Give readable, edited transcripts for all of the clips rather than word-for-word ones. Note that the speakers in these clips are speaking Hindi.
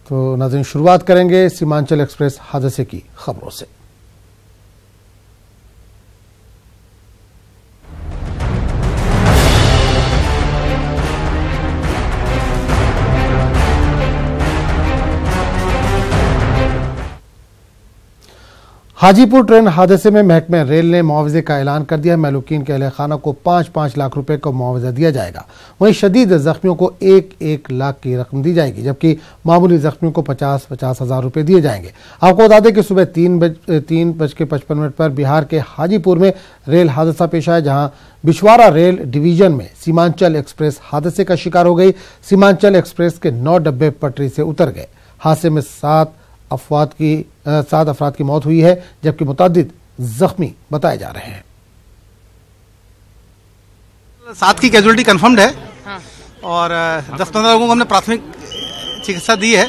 तो नाज़रीन, शुरुआत करेंगे सीमांचल एक्सप्रेस हादसे की खबरों से। हाजीपुर ट्रेन हादसे में महकमे रेल ने मुआवजे का ऐलान कर दिया। महलूकीन के अहले खाना को 5-5 लाख रुपए का मुआवजा दिया जाएगा। वहीं शदीद जख्मियों को 1-1 लाख की रकम दी जाएगी, जबकि मामूली जख्मियों को 50-50 हज़ार रुपए दिए जाएंगे। आपको बता दें कि सुबह 3:55 पर बिहार के हाजीपुर में रेल हादसा पेश आया, जहां बिछवाड़ा रेल डिवीजन में सीमांचल एक्सप्रेस हादसे का शिकार हो गई। सीमांचल एक्सप्रेस के 9 डब्बे पटरी से उतर गए। हादसे में 7 अफराद की मौत हुई है, जबकि मुतअद्दिद जख्मी बताए जा रहे हैं। 7 की कैजुअलिटी कंफर्म्ड है और 10-15 लोगों को हमने प्राथमिक चिकित्सा दी है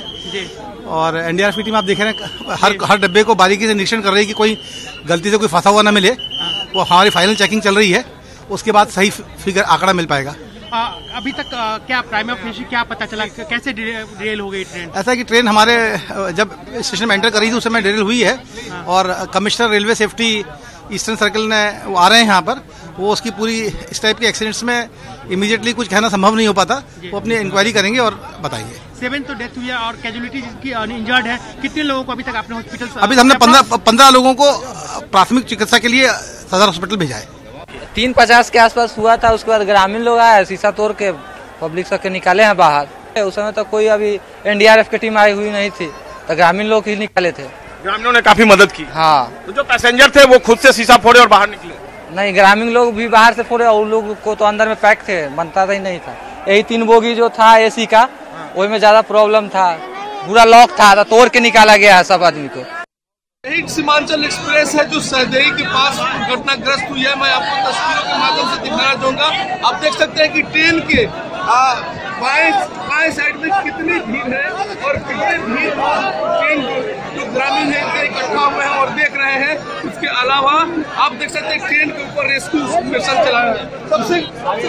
और एनडीआरएफ की टीम आप देख रहे हैं हर डब्बे को बारीकी से निरीक्षण कर रही है कि कोई गलती से कोई फंसा हुआ ना मिले। वो हमारी फाइनल चेकिंग चल रही है, उसके बाद सही फिगर आंकड़ा मिल पाएगा। अभी तक क्या प्राइम ऑफिशियल क्या पता चला, कैसे डिरेल हो गई ट्रेन? ऐसा है कि ट्रेन हमारे जब स्टेशन में एंटर कर रही थी उस समय डिरेल हुई है और commissioner railway safety eastern circle ने वो आ रहे हैं यहाँ पर। वो उसकी पूरी इस टाइप के एक्सीडेंट्स में इमीडिएटली कुछ कहना संभव नहीं हो पाता। वो अपनी इंक्वायरी करेंगे और बताएंगे। 7 तो डेथ हुई है और कैजुअलिटी जिसकी इंजर्ड है, कितने लोगों को अभी तक आपने हॉस्पिटल? अभी हमने 15 लोगों को प्राथमिक चिकित्सा के लिए सदर हॉस्पिटल भेजा है। 3:50 के आसपास हुआ था। उसके बाद ग्रामीण लोग आए, शीशा तोड़ के पब्लिक सबके निकाले हैं बाहर। उस समय तक कोई अभी एनडीआरएफ की टीम आई हुई नहीं थी, तो ग्रामीण लोग ही निकाले थे। ग्रामीणों ने काफी मदद की। हाँ, तो जो पैसेंजर थे वो खुद से शीशा फोड़े और बाहर निकले? नहीं, ग्रामीण लोग भी बाहर से फोड़े और लोग को तो अंदर में पैक थे, बनता ही नहीं था। यही 3 बोगी जो था एसी का, वही में ज्यादा प्रॉब्लम था, पूरा लॉक था, तो तोड़ के निकाला गया है सब आदमी को। यही सीमांचल एक्सप्रेस है जो सहदेई के पास घटनाग्रस्त हुई है। मैं आपको तस्वीरों के माध्यम से दिखाना चाहूंगा। आप देख सकते हैं कि ट्रेन के बाएं साइड में कितनी भीड़ है और कितनी भीड़ ट्रेन जो ग्रामीण है इकट्ठा हुए हैं और देख रहे हैं। उसके अलावा आप देख सकते हैं ट्रेन के ऊपर रेस्क्यू मिशन चलाया है। सबसे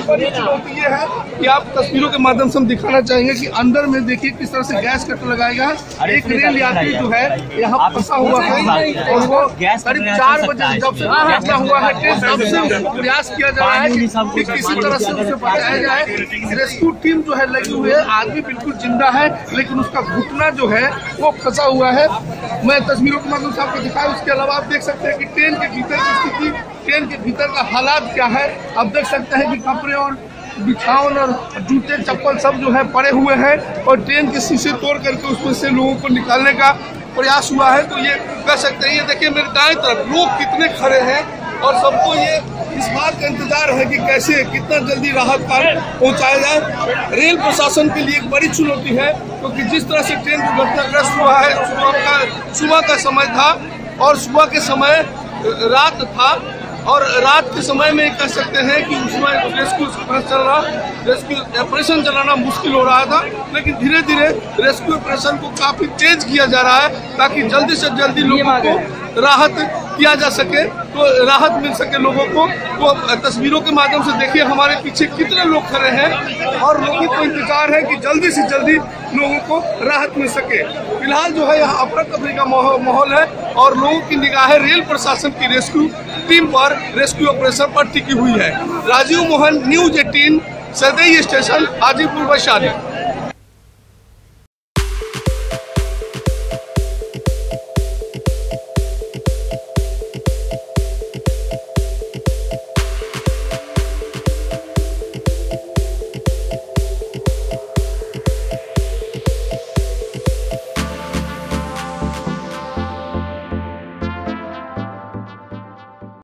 बड़ी चुनौती ये है कि आप तस्वीरों के माध्यम से हम दिखाना चाहेंगे कि अंदर में देखिए किस तरह से गैस कटर लगाया गया है। एक रेल यात्री जो है यहाँ फंसा हुआ है और वो करीब 4 बजे जब से फंसा हुआ है ट्रेन, तब से उसको प्रयास किया जा रहा है कि किसी तरह से उसे बचाया जाए। रेस्क्यू टीम जो है लगी हुई है, आदमी बिल्कुल जिंदा है लेकिन उसका घुटना जो है वो फंसा हुआ है। मैं तस्वीरों के माध्यम से आपको दिखाया। उसके अलावा आप देख सकते हैं कि ट्रेन के भीतर की स्थिति, ट्रेन के भीतर का हालात क्या है। आप देख सकते हैं कि कपड़े और बिछावन और जूते चप्पल सब जो है पड़े हुए हैं और ट्रेन के शीशे तोड़ करके उसमें से लोगों को निकालने का प्रयास हुआ है। तो ये कह सकते हैं, ये देखिए मेरे दाएं तरफ लोग कितने खड़े हैं और सबको ये इस बात का इंतजार है कि कैसे कितना जल्दी राहत पहुंचाया जाए। रेल प्रशासन के लिए एक बड़ी चुनौती है क्योंकि जिस तरह से ट्रेन दुर्घटनाग्रस्त हुआ है, सुबह का समय था और सुबह के समय रात था और रात के समय में कह सकते हैं कि उसमें रेस्क्यू ऑपरेशन चलाना मुश्किल हो रहा था। लेकिन धीरे धीरे रेस्क्यू ऑपरेशन को काफी तेज किया जा रहा है ताकि जल्दी से जल्दी लोगों को राहत किया जा सके, तो राहत मिल सके लोगों को। तो तस्वीरों के माध्यम से देखिए हमारे पीछे कितने लोग खड़े हैं और लोगों को इंतजार है कि जल्दी से जल्दी लोगों को राहत मिल सके। फिलहाल जो है यहाँ अफरा तफरी का माहौल है और लोगों की निगाहें रेल प्रशासन की रेस्क्यू टीम पर, रेस्क्यू ऑपरेशन पर टिकी हुई है। Rajiv Mohan, news 18, Sahdei station, Hajipur Vaishali.